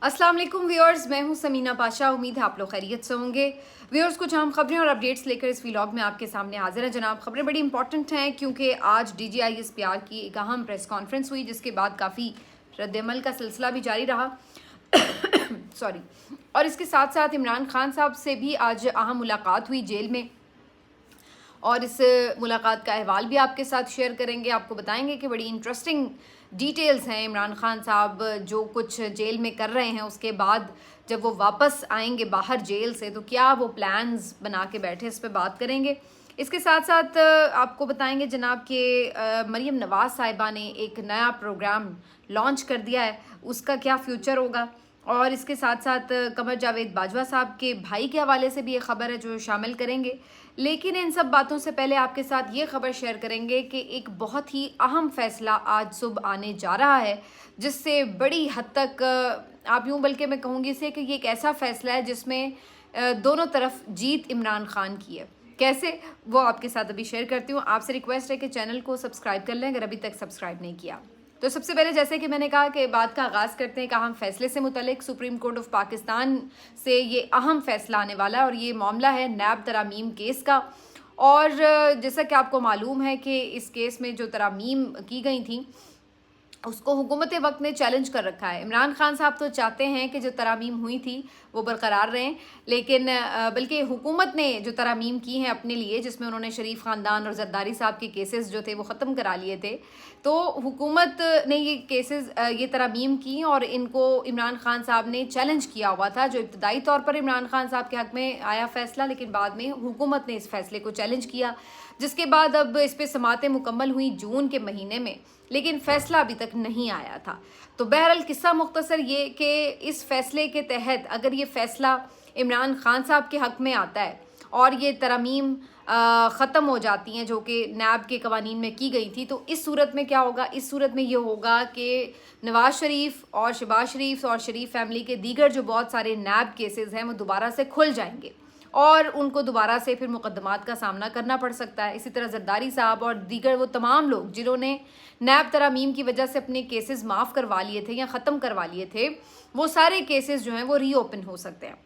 अस्सलाम वालेकुम व्यूअर्स, मैं हूं समीना पाशा। उम्मीद है आप लोग खैरियत से होंगे। व्यूअर्स, कुछ अहम खबरें और अपडेट्स लेकर इस व्लॉग में आपके सामने हाजिर हैं जनाब। खबरें बड़ी इंपॉर्टेंट हैं क्योंकि आज DGISPR की एक अहम प्रेस कॉन्फ्रेंस हुई जिसके बाद काफ़ी रद्दमल का सिलसिला भी जारी रहा। सॉरी। और इसके साथ साथ इमरान खान साहब से भी आज अहम मुलाकात हुई जेल में, और इस मुलाकात का अहवाल भी आपके साथ शेयर करेंगे। आपको बताएंगे कि बड़ी इंटरेस्टिंग डिटेल्स हैं इमरान खान साहब जो कुछ जेल में कर रहे हैं, उसके बाद जब वो वापस आएंगे बाहर जेल से तो क्या वो प्लान्स बना के बैठे, इस पे बात करेंगे। इसके साथ साथ आपको बताएंगे जनाब कि मरीम नवाज़ साहिबा ने एक नया प्रोग्राम लॉन्च कर दिया है, उसका क्या फ्यूचर होगा। और इसके साथ साथ कमर जावेद बाजवा साहब के भाई के हवाले से भी एक खबर है जो शामिल करेंगे। लेकिन इन सब बातों से पहले आपके साथ ये खबर शेयर करेंगे कि एक बहुत ही अहम फैसला आज सुबह आने जा रहा है, जिससे बड़ी हद तक आप यूँ बल्कि मैं कहूँगी से कि ये एक ऐसा फैसला है जिसमें दोनों तरफ जीत इमरान खान की है। कैसे, वो आपके साथ अभी शेयर करती हूँ। आपसे रिक्वेस्ट है कि चैनल को सब्सक्राइब कर लें अगर अभी तक सब्सक्राइब नहीं किया। तो सबसे पहले जैसे कि मैंने कहा कि बात का आगाज़ करते हैं एक अहम फैसले से मुतल्लिक। सुप्रीम कोर्ट ऑफ पाकिस्तान से ये अहम फैसला आने वाला है और ये मामला है नैब तरामीम केस का। और जैसा कि आपको मालूम है कि इस केस में जो तरामीम की गई थी उसको हुकूमत वक्त ने चैलेंज कर रखा है। इमरान खान साहब तो चाहते हैं कि जो तरामीम हुई थी वो बरकरार रहें, लेकिन बल्कि हुकूमत ने जो तरामीम की हैं अपने लिए, जिसमें उन्होंने शरीफ ख़ानदान और जरदारी साहब के केसेस जो थे वो ख़त्म करा लिए थे, तो हुकूमत ने ये केसेस ये तरामीम की और इनको इमरान खान साहब ने चैलेंज किया हुआ था। जो इब्तदाई तौर पर इमरान खान साहब के हक़ में आया फ़ैसला, लेकिन बाद में हुकूमत ने इस फैसले को चैलेंज किया, जिसके बाद अब इस पर समातें मुकम्मल हुई जून के महीने में, लेकिन फ़ैसला अभी तक नहीं आया था। तो बहरहाल किस्सा मुख्तसर ये कि इस फैसले के तहत अगर ये फ़ैसला इमरान खान साहब के हक़ में आता है और ये तरामीम ख़त्म हो जाती हैं जो कि नैब के कवानीन में की गई थी, तो इस सूरत में क्या होगा? इस सूरत में ये होगा कि नवाज़ शरीफ और शहबाज शरीफ और शरीफ फैमिली के दीगर जो बहुत सारे नैब केसेस हैं वो दोबारा से खुल जाएंगे और उनको दोबारा से फिर मुकदमात का सामना करना पड़ सकता है। इसी तरह जरदारी साहब और दीगर वो तमाम लोग जिन्होंने नैब तरामीम की वजह से अपने केसेस माफ़ करवा लिए थे या ख़त्म करवा लिए थे, वो सारे केसेस जो हैं वो रीओपन हो सकते हैं।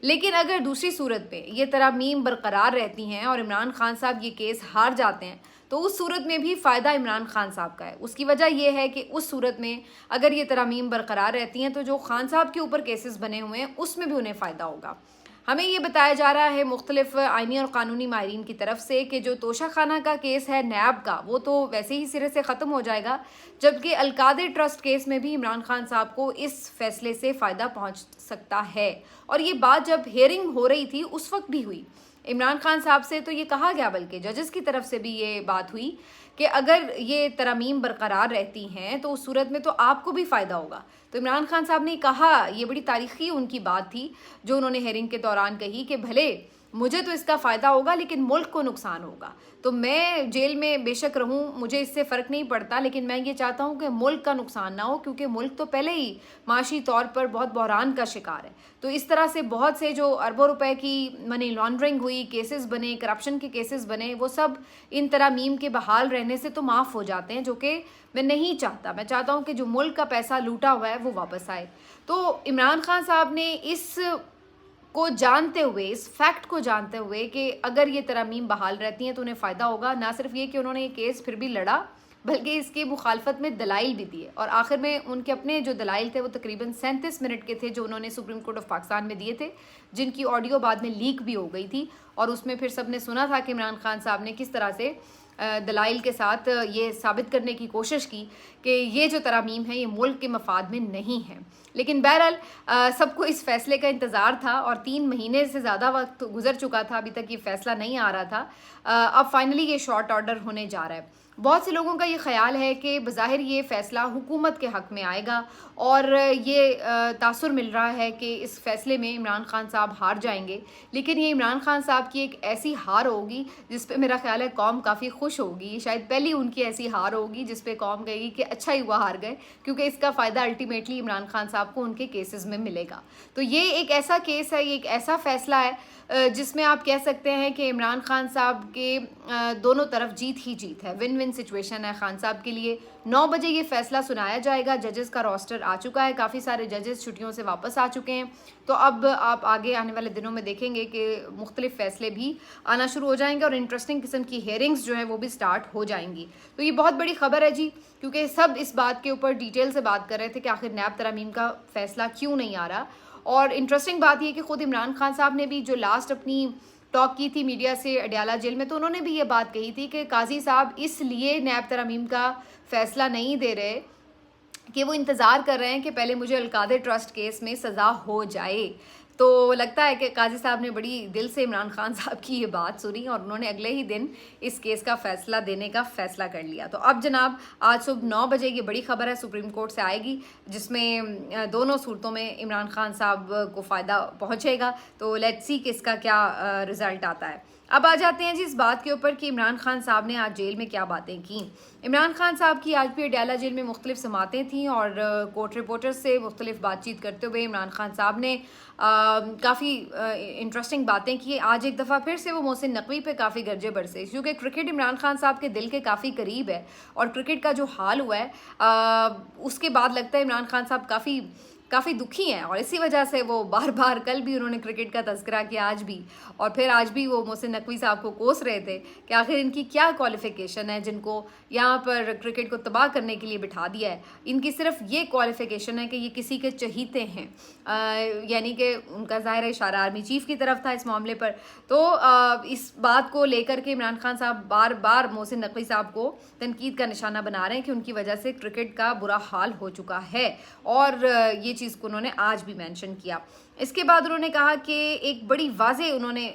लेकिन अगर दूसरी सूरत पे ये तरामीम बरकरार रहती हैं और इमरान खान साहब ये केस हार जाते हैं, तो उस सूरत में भी फ़ायदा इमरान खान साहब का है। उसकी वजह यह है कि उस सूरत में अगर ये तरामीम बरकरार रहती हैं तो जो खान साहब के ऊपर केसेस बने हुए हैं उसमें भी उन्हें फ़ायदा होगा। हमें ये बताया जा रहा है मुख्तलिफ आइनी और कानूनी माहिरीन की तरफ से कि जो तोशा खाना का केस है नैब का, वो तो वैसे ही सिरे से ख़त्म हो जाएगा, जबकि अलकादर ट्रस्ट केस में भी इमरान खान साहब को इस फैसले से फ़ायदा पहुंच सकता है। और ये बात जब हेयरिंग हो रही थी उस वक्त भी हुई। इमरान खान साहब से तो ये कहा गया, बल्कि जजेस की तरफ से भी ये बात हुई कि अगर ये तरामीम बरकरार रहती हैं तो उस सूरत में तो आपको भी फ़ायदा होगा। तो इमरान खान साहब ने कहा, ये बड़ी तारीख़ी उनकी बात थी जो उन्होंने हेयरिंग के दौरान कही कि भले मुझे तो इसका फ़ायदा होगा लेकिन मुल्क को नुकसान होगा, तो मैं जेल में बेशक रहूं, मुझे इससे फ़र्क नहीं पड़ता, लेकिन मैं ये चाहता हूं कि मुल्क का नुकसान ना हो, क्योंकि मुल्क तो पहले ही माशी तौर पर बहुत बहरान का शिकार है। तो इस तरह से बहुत से जो अरबों रुपए की मनी लॉन्ड्रिंग हुई, केसेस बने, करप्शन के केसेस बने, वो सब इन तरामीम के बहाल रहने से तो माफ़ हो जाते हैं, जो कि मैं नहीं चाहता। मैं चाहता हूँ कि जो मुल्क का पैसा लूटा हुआ है वो वापस आए। तो इमरान खान साहब ने इस को जानते हुए, इस फैक्ट को जानते हुए कि अगर ये तरामीम बहाल रहती हैं तो उन्हें फ़ायदा होगा, ना सिर्फ ये कि उन्होंने ये केस फिर भी लड़ा बल्कि इसकी मुखालफत में दलाइल भी दिए, और आखिर में उनके अपने जो दलाइल थे वो तकरीबन 37 मिनट के थे जो उन्होंने सुप्रीम कोर्ट ऑफ पाकिस्तान में दिए थे, जिनकी ऑडियो बाद में लीक भी हो गई थी। और उसमें फिर सब ने सुना था कि इमरान खान साहब ने किस तरह से दलाइल के साथ ये साबित करने की कोशिश की कि ये जो तरामीम है ये मुल्क के मफाद में नहीं है। लेकिन बहरहाल सबको इस फैसले का इंतज़ार था और 3 महीने से ज़्यादा वक्त गुजर चुका था, अभी तक ये फ़ैसला नहीं आ रहा था। अब फाइनली ये शॉर्ट ऑर्डर होने जा रहा है। बहुत से लोगों का ये ख्याल है कि बज़ाहिर ये फ़ैसला हुकूमत के हक़ में आएगा और ये तासुर मिल रहा है कि इस फ़ैसले में इमरान खान साहब हार जाएंगे, लेकिन ये इमरान खान साहब की एक ऐसी हार होगी जिस पे मेरा ख्याल है कौम काफ़ी खुश होगी। ये शायद पहली उनकी ऐसी हार होगी जिस पे कौम कहेगी कि अच्छा ही हुआ हार गए, क्योंकि इसका फ़ायदा अल्टीमेटली इमरान खान साहब को उनके केसेस में मिलेगा। तो ये एक ऐसा केस है, ये एक ऐसा फ़ैसला है जिसमें आप कह सकते हैं कि इमरान खान साहब के दोनों तरफ जीत ही जीत है, विन विन विन सिचुएशन है खान साहब के लिए। 9 बजे ये फैसला सुनाया जाएगा। जजेस का रोस्टर आ चुका है, काफ़ी सारे जजेस छुट्टियों से वापस आ चुके हैं। तो अब आप आगे आने वाले दिनों में देखेंगे कि मुख्तलिफ फैसले भी आना शुरू हो जाएंगे और इंटरेस्टिंग किस्म की हेयरिंग्स जो हैं वो भी स्टार्ट हो जाएंगी। तो ये बहुत बड़ी खबर है जी, क्योंकि सब इस बात के ऊपर डिटेल से बात कर रहे थे कि आखिर नैब तरमीम का फैसला क्यों नहीं आ रहा। और इंटरेस्टिंग बात यह कि खुद इमरान खान साहब ने भी जो लास्ट अपनी टॉक की थी मीडिया से अडयाला जेल में, तो उन्होंने भी ये बात कही थी कि काजी साहब इसलिए नैब तरमीम का फैसला नहीं दे रहे कि वो इंतज़ार कर रहे हैं कि पहले मुझे अलकादर ट्रस्ट केस में सज़ा हो जाए। तो लगता है कि काजी साहब ने बड़ी दिल से इमरान खान साहब की ये बात सुनी और उन्होंने अगले ही दिन इस केस का फैसला देने का फैसला कर लिया। तो अब जनाब आज सुबह 9 बजे ये बड़ी खबर है सुप्रीम कोर्ट से आएगी, जिसमें दोनों सूरतों में इमरान खान साहब को फ़ायदा पहुँचेगा। तो लेट्स सी कि इसका क्या रिज़ल्ट आता है। अब आ जाते हैं जी इस बात के ऊपर कि इमरान खान साहब ने आज जेल में क्या बातें की। इमरान खान साहब की आज भी अडयाला जेल में मुख्तलिफ समातें थीं और कोर्ट रिपोर्टर्स से मुख्तलिफ बातचीत करते हुए इमरान खान साहब ने काफ़ी इंटरेस्टिंग बातें की। आज एक दफ़ा फिर से वो मोहसिन नकवी पे काफ़ी गर्जे बरसे, क्योंकि क्रिकेट इमरान खान साहब के दिल के काफ़ी करीब है और क्रिकेट का जो हाल हुआ है उसके बाद लगता है इमरान खान साहब काफ़ी दुखी हैं और इसी वजह से वो बार बार, कल भी उन्होंने क्रिकेट का तज़किरा किया, आज भी, और फिर आज भी वो मोहसिन नकवी साहब को कोस रहे थे कि आखिर इनकी क्या क्वालिफ़िकेशन है जिनको यहाँ पर क्रिकेट को तबाह करने के लिए बिठा दिया है। इनकी सिर्फ ये क्वालिफ़िकेशन है कि ये किसी के चहीते हैं, यानी कि उनका ज़ाहिर इशारा आर्मी चीफ़ की तरफ था इस मामले पर। तो इस बात को लेकर के इमरान खान साहब बार बार मोहसिन नकवी साहब को तनकीद का निशाना बना रहे हैं कि उनकी वजह से क्रिकेट का बुरा हाल हो चुका है, और ये चीज़ को उन्होंने आज भी मेंशन किया। इसके बाद उन्होंने कहा कि एक बड़ी वाज़े उन्होंने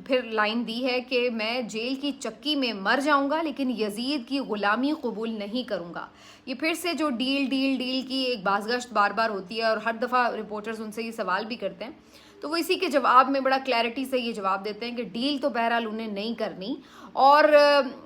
फिर लाइन दी है कि मैं जेल की चक्की में मर जाऊंगा लेकिन यजीद की ग़ुलामी कबूल नहीं करूंगा। ये फिर से जो डील की एक बाज़गश्त बार बार होती है और हर दफ़ा रिपोर्टर्स उनसे ये सवाल भी करते हैं, तो वो इसी के जवाब में बड़ा क्लैरिटी से ये जवाब देते हैं कि डील तो बहरहाल उन्हें नहीं करनी। और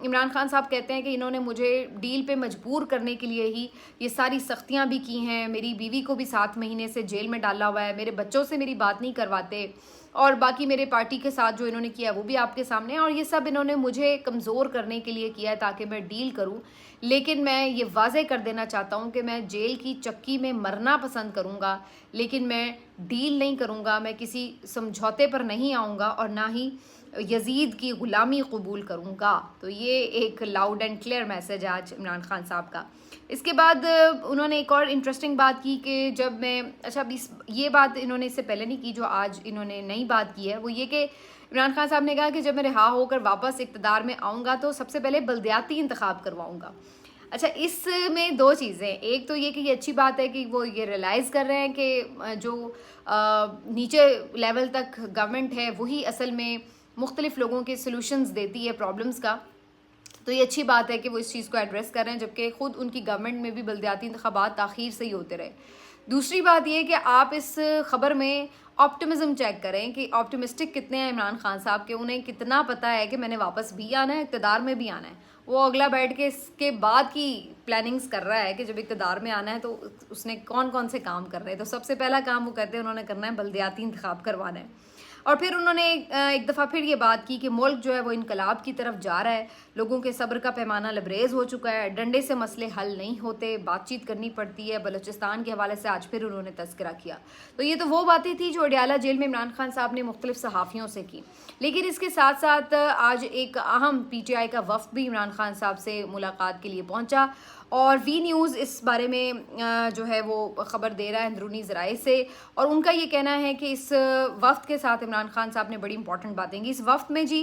इमरान खान साहब कहते हैं कि इन्होंने मुझे डील पे मजबूर करने के लिए ही ये सारी सख्तियां भी की हैं, मेरी बीवी को भी 7 महीने से जेल में डाला हुआ है, मेरे बच्चों से मेरी बात नहीं करवाते, और बाकी मेरे पार्टी के साथ जो इन्होंने किया वो भी आपके सामने है, और ये सब इन्होंने मुझे कमज़ोर करने के लिए किया है ताकि मैं डील करूं। लेकिन मैं ये वाज़े कर देना चाहता हूं कि मैं जेल की चक्की में मरना पसंद करूंगा, लेकिन मैं डील नहीं करूंगा, मैं किसी समझौते पर नहीं आऊँगा और ना ही यजीद की ग़ुलामी कबूल करूँगा। तो ये एक लाउड एंड क्लियर मैसेज है आज इमरान खान साहब का। इसके बाद उन्होंने एक और इंटरेस्टिंग बात की कि जब मैं ये बात इन्होंने इससे पहले नहीं की, जो आज इन्होंने नई बात की है वो ये कि इमरान खान साहब ने कहा कि जब मैं रिहा होकर वापस इक़्तिदार में आऊँगा तो सबसे पहले बल्दियाती इंतखाब करवाऊँगा। अच्छा, इसमें 2 चीज़ें, एक तो ये कि ये अच्छी बात है कि वो ये रियलाइज़ कर रहे हैं कि जो नीचे लेवल तक गवर्नमेंट है वही असल में मुख्तलिफ लोगों के सॉल्यूशंस देती है प्रॉब्लम्स का। तो ये अच्छी बात है कि वो इस चीज़ को एड्रेस कर रहे हैं, जबकि ख़ुद उनकी गवर्नमेंट में भी बल्दियाती इंतखाबात ताख़ीर से ही होते रहे। दूसरी बात ये कि आप इस खबर में ऑप्टिमिज़म चेक करें कि ऑप्टिमिस्टिक कितने हैं इमरान खान साहब के, उन्हें कितना पता है कि मैंने वापस भी आना है, इक़्तिदार में भी आना है। वो अगला बैठ के इसके बाद की प्लानिंग्स कर रहा है कि जब इक़्तिदार में आना है तो उसने कौन कौन से काम कर रहे हैं। तो सबसे पहला काम वो कहते हैं उन्होंने करना है बल्दियाती इंतखाब करवाना है। और फिर उन्होंने एक दफ़ा फिर ये बात की कि मुल्क जो है वो इनकलाब की तरफ जा रहा है, लोगों के सब्र का पैमाना लबरेज़ हो चुका है, डंडे से मसले हल नहीं होते, बातचीत करनी पड़ती है। बलूचिस्तान के हवाले से आज फिर उन्होंने तज़किरा किया। तो ये तो वो बातें थी जो अडयाला जेल में इमरान खान साहब ने मुख्तलिफ सहाफ़ियों से की। लेकिन इसके साथ साथ आज एक अहम PTI का वफ़द भी इमरान खान साहब से मुलाकात के लिए पहुँचा, और वी न्यूज़ इस बारे में जो है वो ख़बर दे रहा है अंदरूनी ज़राए से, और उनका ये कहना है कि इस वफ़द के साथ इमरान खान साहब ने बड़ी इंपॉर्टेंट बातें की। इस वफ़द में जी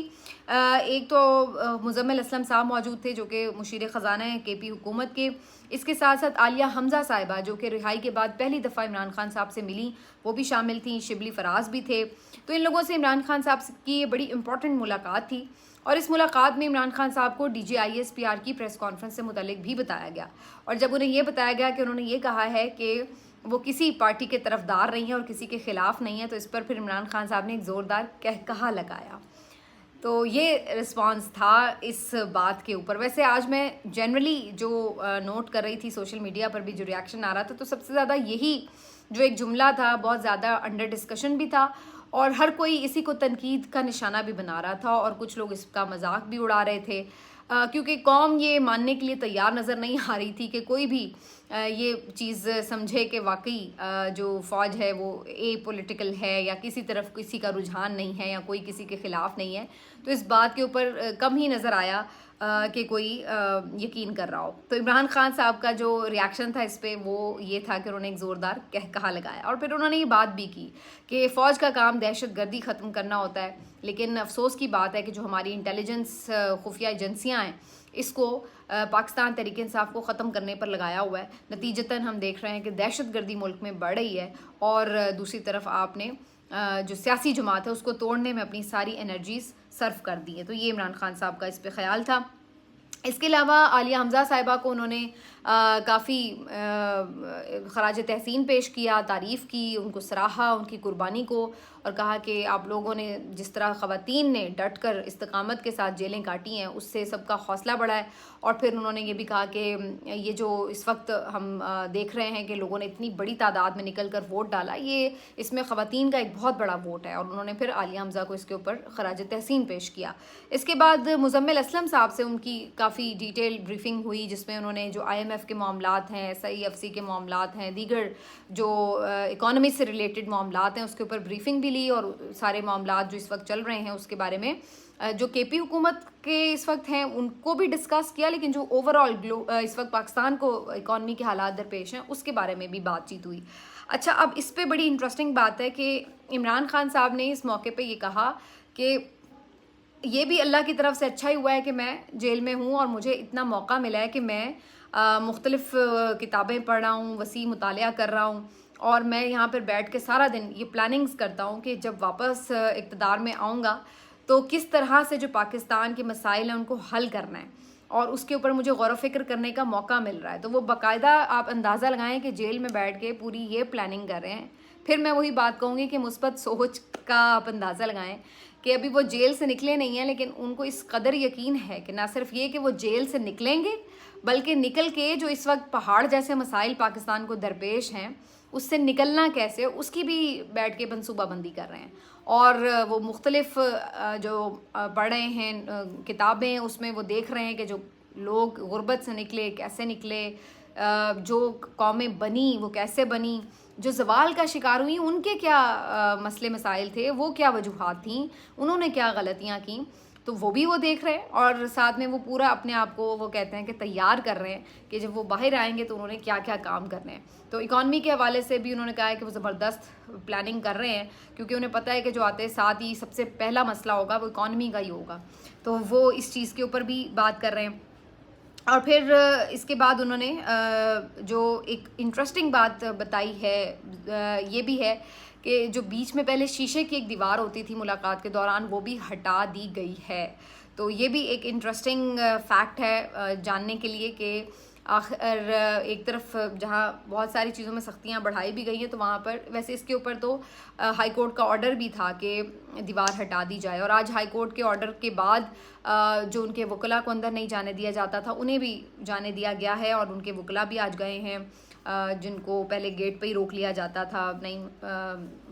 एक तो मुज़म्मिल असलम साहब मौजूद थे जो कि मुशीर ख़ज़ाना है KP हुकूमत के। इसके साथ साथ आलिया हमज़ा साहिबा जो कि रिहाई के बाद पहली दफ़ा इमरान खान साहब से मिली, वो भी शामिल थी। शिबली फराज भी थे। तो इन लोगों से इमरान खान साहब की ये बड़ी इंपॉर्टेंट मुलाकात थी, और इस मुलाकात में इमरान खान साहब को DGISPR की प्रेस कॉन्फ्रेंस से मुतल्लिक भी बताया गया। और जब उन्हें ये बताया गया कि उन्होंने ये कहा है कि वो किसी पार्टी के तरफदार नहीं है और किसी के ख़िलाफ़ नहीं है, तो इस पर फिर इमरान खान साहब ने एक ज़ोरदार कहा लगाया। तो ये रिस्पांस था इस बात के ऊपर। वैसे आज मैं जनरली जो नोट कर रही थी सोशल मीडिया पर भी जो रिएक्शन आ रहा था, तो सबसे ज़्यादा यही जो एक जुमला था बहुत ज़्यादा अंडर डिस्कशन भी था, और हर कोई इसी को तनकीद का निशाना भी बना रहा था, और कुछ लोग इसका मजाक भी उड़ा रहे थे। क्योंकि कौम ये मानने के लिए तैयार नज़र नहीं आ रही थी कि कोई भी ये चीज़ समझे कि वाकई जो फ़ौज है वो पॉलिटिकल है या किसी तरफ किसी का रुझान नहीं है या कोई किसी के ख़िलाफ़ नहीं है। तो इस बात के ऊपर कम ही नज़र आया कि कोई यकीन कर रहा हो। तो इमरान खान साहब का जो रिएक्शन था इस पे वो ये था कि उन्होंने एक ज़ोरदार कहा लगाया और फिर उन्होंने ये बात भी की कि फ़ौज का काम दहशतगर्दी ख़त्म करना होता है, लेकिन अफसोस की बात है कि जो हमारी इंटेलिजेंस खुफिया एजेंसियाँ हैं इसको पाकिस्तान तहरीक इंसाफ को ख़त्म करने पर लगाया हुआ है। नतीजतन हम देख रहे हैं कि दहशतगर्दी मुल्क में बढ़ रही है और दूसरी तरफ आपने जो सियासी जमात है उसको तोड़ने में अपनी सारी एनर्जीज सर्व कर दी है। तो ये इमरान खान साहब का इस पे ख्याल था। इसके अलावा आलिया हमज़ा साहिबा को उन्होंने काफ़ी ख़राज तहसीन पेश किया, तारीफ़ की, उनको सराहा उनकी कुर्बानी को और कहा कि आप लोगों ने जिस तरह ख़वातीन ने डट कर इस्तकामत के साथ जेलें काटी हैं उससे सबका हौसला बढ़ा है। और फिर उन्होंने ये भी कहा कि ये जो इस वक्त हम देख रहे हैं कि लोगों ने इतनी बड़ी तादाद में निकल कर वोट डाला, ये इसमें ख़वातीन का एक बहुत बड़ा वोट है। और उन्होंने फिर आलिया हमज़ा को इसके ऊपर ख़राज तहसीन पेश किया। इसके बाद मुज़म्मिल असलम साहब से उनकी काफ़ी डिटेल ब्रीफिंग हुई जिसमें उन्होंने जो IMF के मामलात हैं, SIFC के मामलात हैं, दीगर जो इकॉनमी से रिलेटेड मामलात हैं उसके ऊपर ब्रीफिंग भी ली और सारे मामलात जो इस वक्त चल रहे हैं उसके बारे में जो KP हुकूमत के इस वक्त हैं उनको भी डिस्कस किया, लेकिन जो ओवरऑल इस वक्त पाकिस्तान को इकॉनमी के हालात दरपेश हैं उसके बारे में भी बातचीत हुई। अच्छा, अब इस पे बड़ी इंटरेस्टिंग बात है कि इमरान खान साहब ने इस मौके पे ये कहा कि ये भी अल्लाह की तरफ से अच्छा ही हुआ है कि मैं जेल में हूँ और मुझे इतना मौका मिला है कि मैं मुख्तलिफ़ किताबें पढ़ रहा हूँ, वसी मुतालिया कर रहा हूँ और मैं यहाँ पर बैठ के सारा दिन ये प्लानिंग्स करता हूँ कि जब वापस इक़्तिदार में आऊँगा तो किस तरह से जो पाकिस्तान के मसाइल हैं उनको हल करना है और उसके ऊपर मुझे गौर व फिक्र करने का मौका मिल रहा है। तो वो बाकायदा आप अंदाज़ा लगाएं कि जेल में बैठ के पूरी ये प्लानिंग कर रहे हैं। फिर मैं वही बात कहूँगी कि मुस्बत सोच का आप अंदाज़ा लगाएं कि अभी वो जेल से निकले नहीं हैं, लेकिन उनको इस कदर यकीन है कि ना सिर्फ ये कि वो जेल से निकलेंगे बल्कि निकल के जो इस वक्त पहाड़ जैसे मसाइल पाकिस्तान को दरपेश हैं उससे निकलना कैसे उसकी भी बैठ के मनसूबाबंदी कर रहे हैं। और वो मुख्तलिफ जो पढ़ रहे हैं किताबें उसमें वो देख रहे हैं कि जो लोग गुर्बत से निकले कैसे निकले, जो कौमें बनी वो कैसे बनी, जो ज़वाल का शिकार हुई उनके क्या मसले मसाइल थे, वो क्या वजूहात थी, उन्होंने क्या गलतियाँ की, तो वो भी वो देख रहे हैं। और साथ में वो पूरा अपने आप को वो कहते हैं कि तैयार कर रहे हैं कि जब वो बाहर आएंगे तो उन्होंने क्या क्या काम करने हैं। तो इकॉनमी के हवाले से भी उन्होंने कहा है कि वो ज़बरदस्त प्लानिंग कर रहे हैं क्योंकि उन्हें पता है कि जो आते साथ ही सबसे पहला मसला होगा वो इकॉनमी का ही होगा। तो वो इस चीज़ के ऊपर भी बात कर रहे हैं। और फिर इसके बाद उन्होंने जो एक इंटरेस्टिंग बात बताई है ये भी है कि जो बीच में पहले शीशे की एक दीवार होती थी मुलाकात के दौरान वो भी हटा दी गई है। तो ये भी एक इंटरेस्टिंग फैक्ट है जानने के लिए कि आखिर एक तरफ जहाँ बहुत सारी चीज़ों में सख्तियाँ बढ़ाई भी गई हैं तो वहाँ पर वैसे इसके ऊपर तो हाई कोर्ट का ऑर्डर भी था कि दीवार हटा दी जाए। और आज हाई कोर्ट के ऑर्डर के बाद जो उनके वकला को अंदर नहीं जाने दिया जाता था उन्हें भी जाने दिया गया है और उनके वकला भी आज गए हैं जिनको पहले गेट पे ही रोक लिया जाता था। नहीं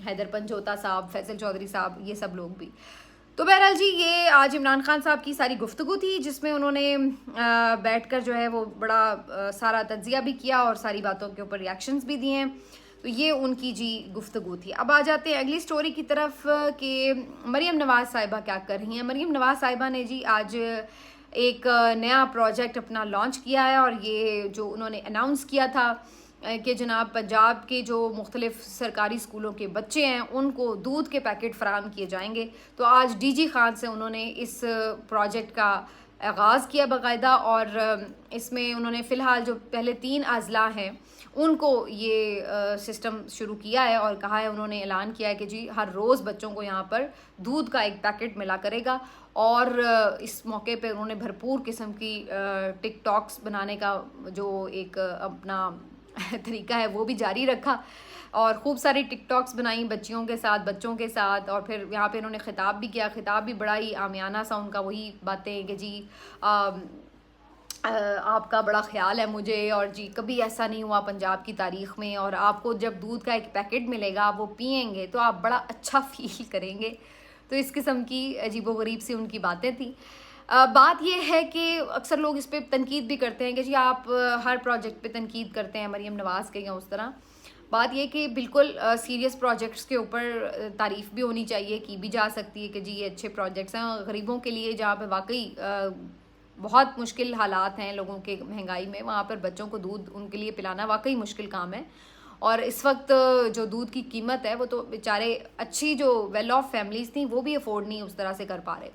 हैदर पंजोता साहब, फैसल चौधरी साहब, ये सब लोग भी। तो बहरहाल जी ये आज इमरान खान साहब की सारी गुफ्तगू थी जिसमें उन्होंने बैठकर जो है वो बड़ा सारा तज्जिया भी किया और सारी बातों के ऊपर रिएक्शंस भी दिए हैं। तो ये उनकी जी गुफ्तगू थी। अब आ जाते हैं अगली स्टोरी की तरफ कि मरीम नवाज़ साहिबा क्या कर रही हैं। मरीम नवाज़ साहिबा ने जी आज एक नया प्रोजेक्ट अपना लॉन्च किया है और ये जो उन्होंने अनाउंस किया था कि जनाब पंजाब के जो मुख्तलिफ सरकारी स्कूलों के बच्चे हैं उनको दूध के पैकेट फ़राहम किए जाएंगे। तो आज DG खान से उन्होंने इस प्रोजेक्ट का आगाज़ किया बाकायदा और इसमें उन्होंने फ़िलहाल जो पहले 3 अज़ला हैं उनको ये सिस्टम शुरू किया है और कहा है, उन्होंने ऐलान किया है कि जी हर रोज़ बच्चों को यहाँ पर दूध का एक पैकेट मिला करेगा। और इस मौके पे उन्होंने भरपूर किस्म की टिकटॉक्स बनाने का जो एक अपना तरीका है वो भी जारी रखा और ख़ूब सारी टिकटॉक्स बनाई बच्चियों के साथ, बच्चों के साथ। और फिर यहाँ पे उन्होंने ख़िताब भी किया, ख़िताब भी बड़ा ही आमियाना सा उनका वही बातें कि जी आपका बड़ा ख्याल है मुझे और जी कभी ऐसा नहीं हुआ पंजाब की तारीख़ में और आपको जब दूध का एक पैकेट मिलेगा आप वो पियेंगे तो आप बड़ा अच्छा फील करेंगे। तो इस किस्म की अजीबो गरीब सी उनकी बातें थी। बात ये है कि अक्सर लोग इस पे तनकीद भी करते हैं कि जी आप हर प्रोजेक्ट पे तनकीद करते हैं, मरीम नवाज़ के या उस तरह। बात ये कि बिल्कुल सीरियस प्रोजेक्ट्स के ऊपर तारीफ़ भी होनी चाहिए, की भी जा सकती है कि जी ये अच्छे प्रोजेक्ट्स हैं गरीबों के लिए, जहाँ पे वाकई बहुत मुश्किल हालात हैं लोगों के महंगाई में, वहाँ पर बच्चों को दूध उनके लिए पिलाना वाकई मुश्किल काम है। और इस वक्त जो दूध की कीमत है वो तो बेचारे अच्छी जो वेल ऑफ फैमिलीज़ थी वो भी अफोर्ड नहीं उस तरह से कर पा रहे।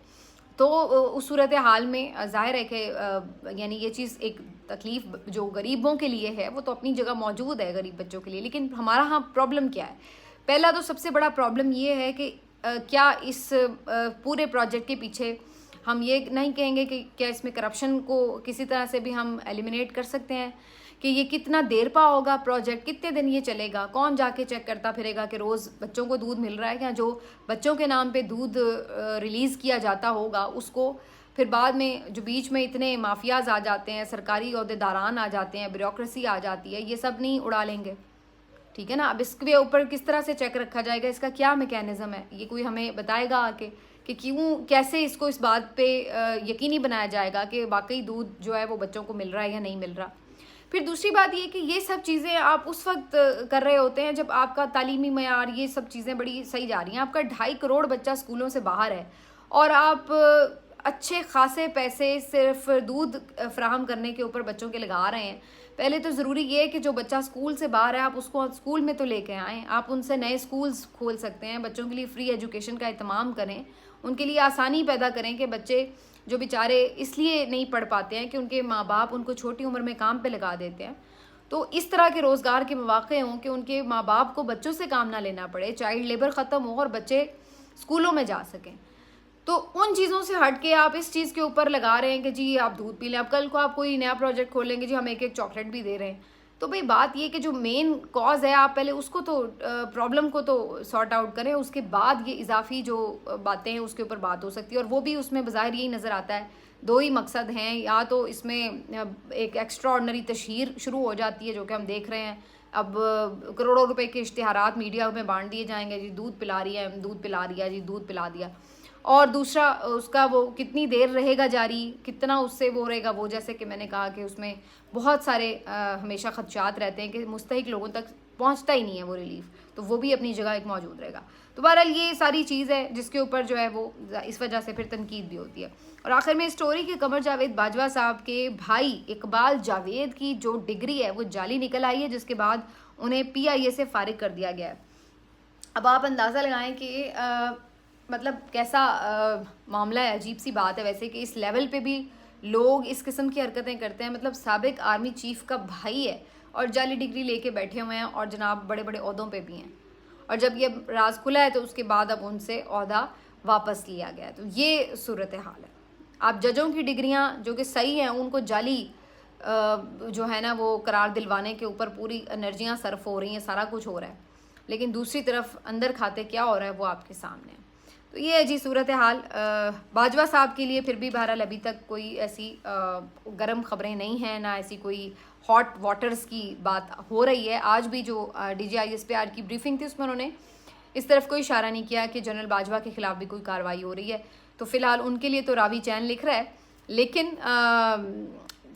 तो उस सूरत हाल में ज़ाहिर है कि यानी ये चीज़ एक तकलीफ़ जो गरीबों के लिए है वो तो अपनी जगह मौजूद है गरीब बच्चों के लिए, लेकिन हमारा यहाँ प्रॉब्लम क्या है? पहला तो सबसे बड़ा प्रॉब्लम ये है कि क्या इस पूरे प्रोजेक्ट के पीछे हम ये नहीं कहेंगे कि क्या इसमें करप्शन को किसी तरह से भी हम एलिमिनेट कर सकते हैं कि ये कितना देर पा होगा प्रोजेक्ट, कितने दिन ये चलेगा, कौन जाके चेक करता फिरेगा कि रोज़ बच्चों को दूध मिल रहा है क्या? जो बच्चों के नाम पे दूध रिलीज़ किया जाता होगा उसको फिर बाद में जो बीच में इतने माफियाज आ जाते हैं, सरकारी अहदेदारान आ जाते हैं, ब्यूरोक्रेसी आ जाती है, ये सब नहीं उड़ा लेंगे, ठीक है ना? अब इसके ऊपर किस तरह से चेक रखा जाएगा, इसका क्या मैकेनिज़्म है, ये कोई हमें बताएगा आके कि क्यों कैसे इसको इस बात पे यकीनी बनाया जाएगा कि वाकई दूध जो है वो बच्चों को मिल रहा है या नहीं मिल रहा। फिर दूसरी बात ये कि ये सब चीज़ें आप उस वक्त कर रहे होते हैं जब आपका तालीमी मयार ये सब चीज़ें बड़ी सही जा रही हैं, आपका 2.5 करोड़ बच्चा स्कूलों से बाहर है और आप अच्छे खासे पैसे सिर्फ दूध फ्राहम करने के ऊपर बच्चों के लगा रहे हैं। पहले तो ज़रूरी ये है कि जो बच्चा स्कूल से बाहर है आप उसको स्कूल में तो लेके आएँ, आप उनसे नए स्कूल्स खोल सकते हैं, बच्चों के लिए फ्री एजुकेशन का इत्माम करें, उनके लिए आसानी पैदा करें कि बच्चे जो बेचारे इसलिए नहीं पढ़ पाते हैं कि उनके माँ बाप उनको छोटी उम्र में काम पे लगा देते हैं, तो इस तरह के रोज़गार के मौक़े हों कि उनके माँ बाप को बच्चों से काम ना लेना पड़े, चाइल्ड लेबर ख़त्म हो और बच्चे स्कूलों में जा सकें। तो उन चीज़ों से हट के आप इस चीज़ के ऊपर लगा रहे हैं कि जी आप दूध पी लें, अब कल को आप कोई नया प्रोजेक्ट खोलेंगे जी हम एक एक चॉकलेट भी दे रहे हैं। तो भाई बात ये कि जो मेन कॉज है आप पहले उसको तो प्रॉब्लम को तो सॉर्ट आउट करें, उसके बाद ये इजाफी जो बातें हैं उसके ऊपर बात हो सकती है। और वो भी उसमें बज़ाहिर यही नज़र आता है, दो ही मकसद हैं, या तो इसमें एक एक्स्ट्रा ऑर्डनरी तशहीर शुरू हो जाती है जो कि हम देख रहे हैं, अब करोड़ों रुपए के इश्तिहारात मीडिया में बांट दिए जाएंगे, जी दूध पिला रही है, दूध पिला दिया, जी दूध पिला दिया। और दूसरा उसका वो कितनी देर रहेगा जारी, कितना उससे वो रहेगा, वो जैसे कि मैंने कहा कि उसमें बहुत सारे हमेशा खदशात रहते हैं कि मुस्तहिक लोगों तक पहुंचता ही नहीं है वो रिलीफ, तो वो भी अपनी जगह एक मौजूद रहेगा। तो बहरहाल ये सारी चीज़ है जिसके ऊपर जो है वो इस वजह से फिर तनकीद भी होती है। और आखिर में स्टोरी के कमर जावेद बाजवा साहब के भाई इकबाल जावेद की जो डिग्री है वो जाली निकल आई है, जिसके बाद उन्हें PIA से फारिग कर दिया गया है। अब आप अंदाज़ा लगाएं कि मतलब कैसा मामला है, अजीब सी बात है वैसे कि इस लेवल पे भी लोग इस किस्म की हरकतें करते हैं। मतलब साबिक आर्मी चीफ का भाई है और जाली डिग्री लेके बैठे हुए हैं और जनाब बड़े बड़े ओहदों पे भी हैं, और जब ये राज खुला है तो उसके बाद अब उनसे ओहदा वापस लिया गया है। तो ये सूरत हाल है। आप जजों की डिग्रियां जो कि सही हैं उनको जाली जो है ना वो करार दिलवाने के ऊपर पूरी एनर्जियाँ सर्फ हो रही हैं, सारा कुछ हो रहा है, लेकिन दूसरी तरफ अंदर खाते क्या हो रहा है वो आपके सामने है। तो ये है जी सूरत हाल बाजवा साहब के लिए। फिर भी बहरहाल अभी तक कोई ऐसी गर्म खबरें नहीं हैं, ना ऐसी कोई हॉट वाटर्स की बात हो रही है। आज भी जो DGISPR की ब्रीफिंग थी उसमें उन्होंने इस तरफ कोई इशारा नहीं किया कि जनरल बाजवा के खिलाफ भी कोई कार्रवाई हो रही है। तो फिलहाल उनके लिए तो रावी चैन लिख रहा है, लेकिन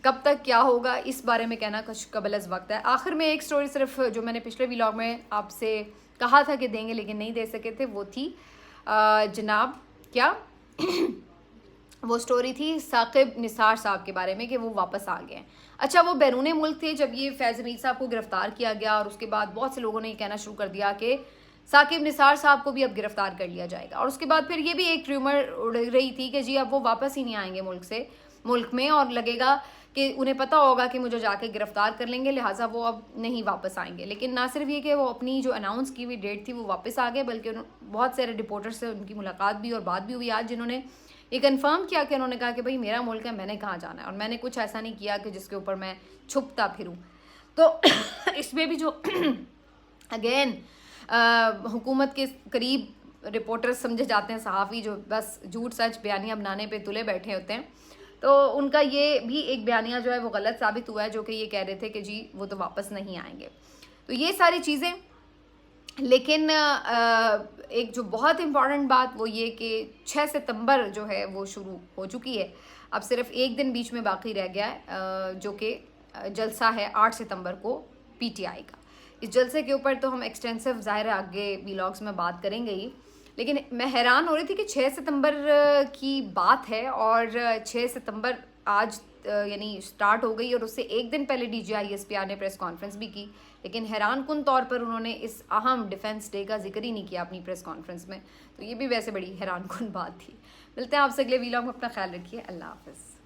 कब तक क्या होगा इस बारे में कहना कुछ कबल वक्त है। आखिर में एक स्टोरी सिर्फ जो मैंने पिछले व्लॉग में आपसे कहा था कि देंगे लेकिन नहीं दे सके थे, वो थी जनाब क्या वो स्टोरी थी साकिब निसार साहब के बारे में कि वो वापस आ गए हैं। अच्छा, वो बैरून मुल्क थे जब ये फैज़ हमीद साहब को गिरफ्तार किया गया, और उसके बाद बहुत से लोगों ने ये कहना शुरू कर दिया कि साकिब निसार साहब को भी अब गिरफ्तार कर लिया जाएगा। और उसके बाद फिर ये भी एक ट्यूमर उड़ रही थी कि जी अब वो वापस ही नहीं आएंगे मुल्क में, और लगेगा कि उन्हें पता होगा कि मुझे जाके गिरफ्तार कर लेंगे, लिहाजा वो अब नहीं वापस आएंगे। लेकिन ना सिर्फ ये कि वो अपनी जो अनाउंस की हुई डेट थी वो वापस आ गए, बल्कि बहुत सारे रिपोर्टर से उनकी मुलाकात भी और बात भी हुई आज, जिन्होंने ये कंफर्म किया कि उन्होंने कहा कि भाई मेरा मुल्क है, मैंने कहाँ जाना है, और मैंने कुछ ऐसा नहीं किया कि जिसके ऊपर मैं छुपता फिरूँ। तो इसमें भी जो अगेन हुकूमत के करीब रिपोर्टर्स समझे जाते हैं, सहाफ़ी जो बस झूठ सच बयानियाँ बनाने पे तुले बैठे होते हैं, तो उनका ये भी एक बयानिया जो है वो गलत साबित हुआ है, जो कि ये कह रहे थे कि जी वो तो वापस नहीं आएंगे। तो ये सारी चीज़ें लेकिन एक जो बहुत इम्पॉर्टेंट बात वो ये कि 6 सितंबर जो है वो शुरू हो चुकी है। अब सिर्फ एक दिन बीच में बाकी रह गया है, जो कि जलसा है 8 सितंबर को पीटीआई का। इस जलसे के ऊपर तो हम एक्सटेंसिव ज़ाहिर है आगे व्लॉग्स में बात करेंगे ही, लेकिन मैं हैरान हो रही थी कि 6 सितंबर की बात है और 6 सितंबर आज यानी स्टार्ट हो गई और उससे एक दिन पहले डीजीआईएसपीआर ने प्रेस कॉन्फ्रेंस भी की, लेकिन हैरान कुन तौर पर उन्होंने इस अहम डिफेंस डे का जिक्र ही नहीं किया अपनी प्रेस कॉन्फ्रेंस में। तो ये भी वैसे बड़ी हैरान कुन बात थी। मिलते हैं आपसे अगले व्लॉग में, अपना ख्याल रखिए, अल्लाह हाफ़िज़।